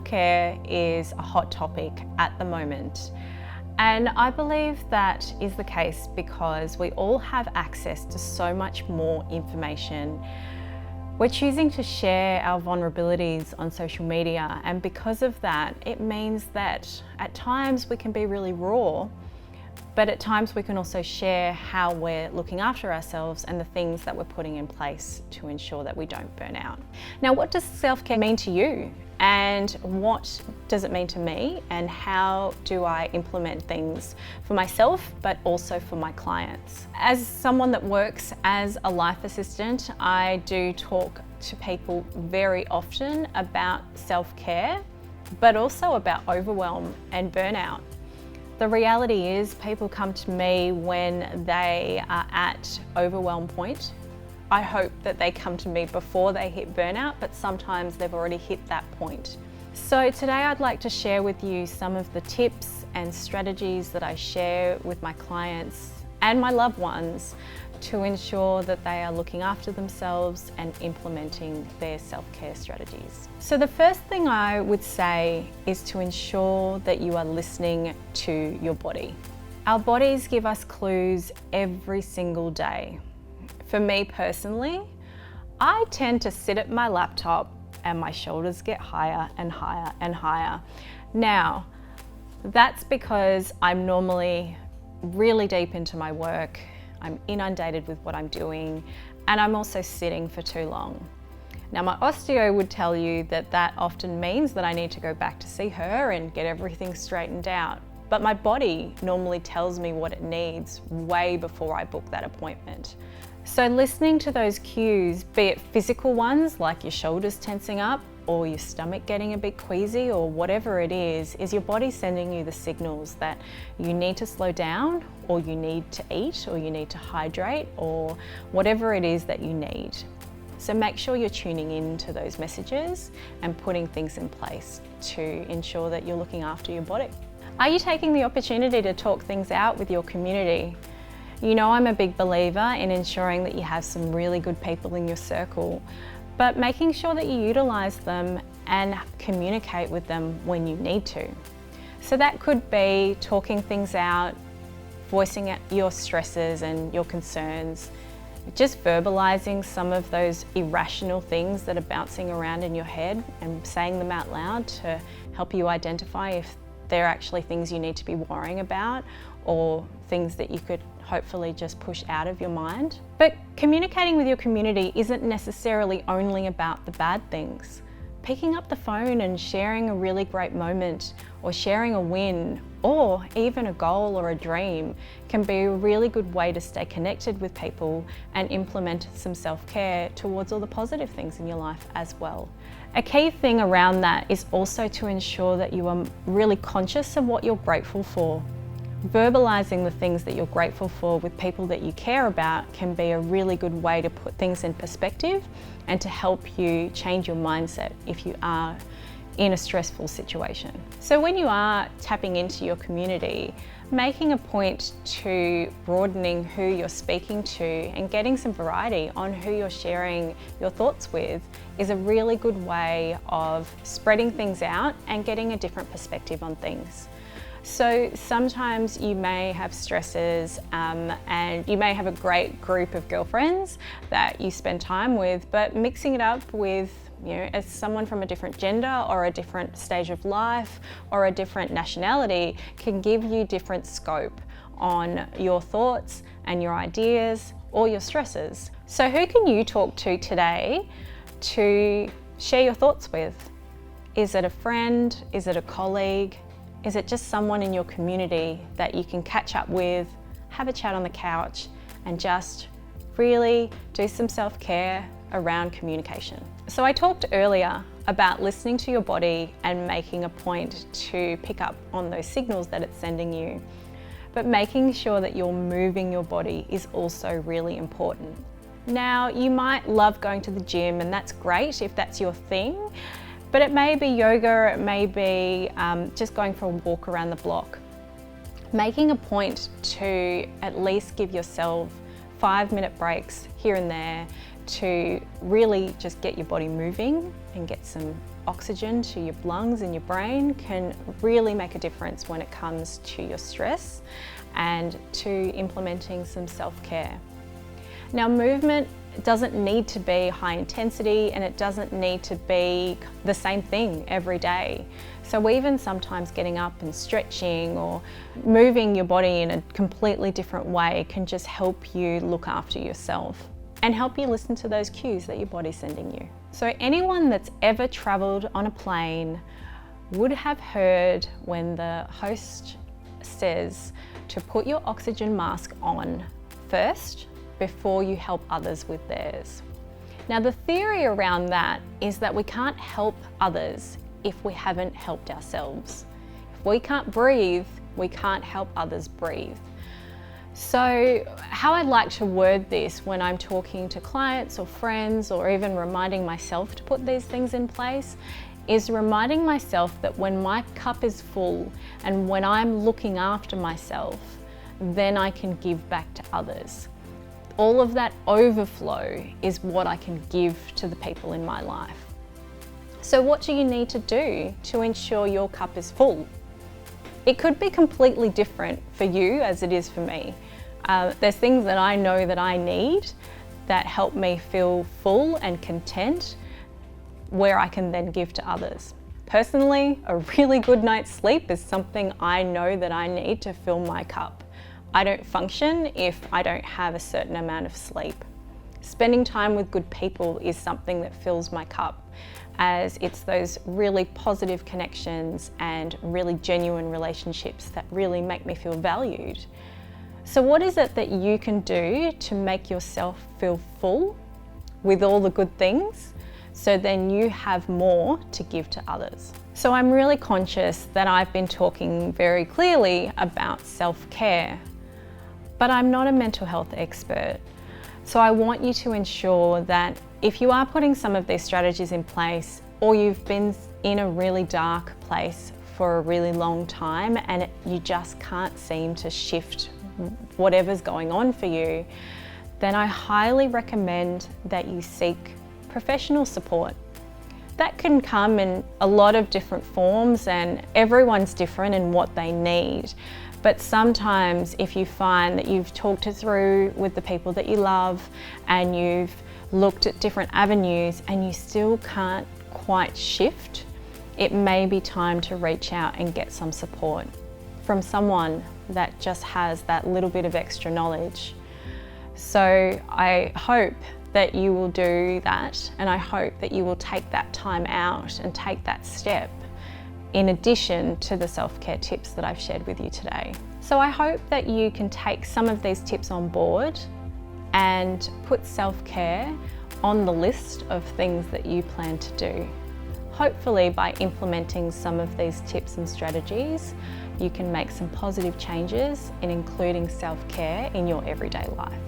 Self-care is a hot topic at the moment. And I believe that is the case because we all have access to so much more information. We're choosing to share our vulnerabilities on social media, and because of that, it means that at times we can be really raw, but at times we can also share how we're looking after ourselves and the things that we're putting in place to ensure that we don't burn out. Now, what does self-care mean to you? And what does it mean to me? And how do I implement things for myself, but also for my clients? As someone that works as a life assistant, I do talk to people very often about self-care, but also about overwhelm and burnout. The reality is people come to me when they are at overwhelm point. I hope that they come to me before they hit burnout, but sometimes they've already hit that point. So today I'd like to share with you some of the tips and strategies that I share with my clients and my loved ones to ensure that they are looking after themselves and implementing their self-care strategies. So the first thing I would say is to ensure that you are listening to your body. Our bodies give us clues every single day. For me personally, I tend to sit at my laptop and my shoulders get higher and higher and higher. Now, that's because I'm normally really deep into my work. I'm inundated with what I'm doing, and I'm also sitting for too long. Now, my osteo would tell you that that often means that I need to go back to see her and get everything straightened out. But my body normally tells me what it needs way before I book that appointment. So listening to those cues, be it physical ones like your shoulders tensing up or your stomach getting a bit queasy or whatever it is your body sending you the signals that you need to slow down, or you need to eat, or you need to hydrate, or whatever it is that you need. So make sure you're tuning in to those messages and putting things in place to ensure that you're looking after your body. Are you taking the opportunity to talk things out with your community? You know, I'm a big believer in ensuring that you have some really good people in your circle, but making sure that you utilise them and communicate with them when you need to. So that could be talking things out, voicing out your stresses and your concerns, just verbalising some of those irrational things that are bouncing around in your head and saying them out loud to help you identify if they're actually things you need to be worrying about or things that you could hopefully just push out of your mind. But communicating with your community isn't necessarily only about the bad things. Picking up the phone and sharing a really great moment, or sharing a win, or even a goal or a dream can be a really good way to stay connected with people and implement some self-care towards all the positive things in your life as well. A key thing around that is also to ensure that you are really conscious of what you're grateful for. Verbalising the things that you're grateful for with people that you care about can be a really good way to put things in perspective and to help you change your mindset if you are in a stressful situation. So when you are tapping into your community, making a point to broadening who you're speaking to and getting some variety on who you're sharing your thoughts with is a really good way of spreading things out and getting a different perspective on things. So sometimes you may have stresses and you may have a great group of girlfriends that you spend time with, but mixing it up with, you know, as someone from a different gender or a different stage of life or a different nationality can give you different scope on your thoughts and your ideas or your stresses. So who can you talk to today to share your thoughts with? Is it a friend? Is it a colleague? Is it just someone in your community that you can catch up with, have a chat on the couch, and just really do some self-care around communication? So I talked earlier about listening to your body and making a point to pick up on those signals that it's sending you. But making sure that you're moving your body is also really important. Now, you might love going to the gym, and that's great if that's your thing. But it may be yoga, it may be just going for a walk around the block. Making a point to at least give yourself 5-minute breaks here and there to really just get your body moving and get some oxygen to your lungs and your brain can really make a difference when it comes to your stress and to implementing some self-care. Now, movement doesn't need to be high intensity, and it doesn't need to be the same thing every day. So even sometimes getting up and stretching or moving your body in a completely different way can just help you look after yourself and help you listen to those cues that your body's sending you. So anyone that's ever traveled on a plane would have heard when the host says to put your oxygen mask on first before you help others with theirs. Now, the theory around that is that we can't help others if we haven't helped ourselves. If we can't breathe, we can't help others breathe. So how I'd like to word this when I'm talking to clients or friends, or even reminding myself to put these things in place, is reminding myself that when my cup is full and when I'm looking after myself, then I can give back to others. All of that overflow is what I can give to the people in my life. So what do you need to do to ensure your cup is full? It could be completely different for you as it is for me. There's things that I know that I need that help me feel full and content, where I can then give to others. Personally, a really good night's sleep is something I know that I need to fill my cup. I don't function if I don't have a certain amount of sleep. Spending time with good people is something that fills my cup, as it's those really positive connections and really genuine relationships that really make me feel valued. So what is it that you can do to make yourself feel full with all the good things, so then you have more to give to others? So I'm really conscious that I've been talking very clearly about self-care, but I'm not a mental health expert. So I want you to ensure that if you are putting some of these strategies in place, or you've been in a really dark place for a really long time and you just can't seem to shift whatever's going on for you, then I highly recommend that you seek professional support. That can come in a lot of different forms, and everyone's different in what they need. But sometimes if you find that you've talked it through with the people that you love and you've looked at different avenues and you still can't quite shift, it may be time to reach out and get some support from someone that just has that little bit of extra knowledge. So I hope that you will do that, and I hope that you will take that time out and take that step in addition to the self-care tips that I've shared with you today. So I hope that you can take some of these tips on board and put self-care on the list of things that you plan to do. Hopefully, by implementing some of these tips and strategies, you can make some positive changes in including self-care in your everyday life.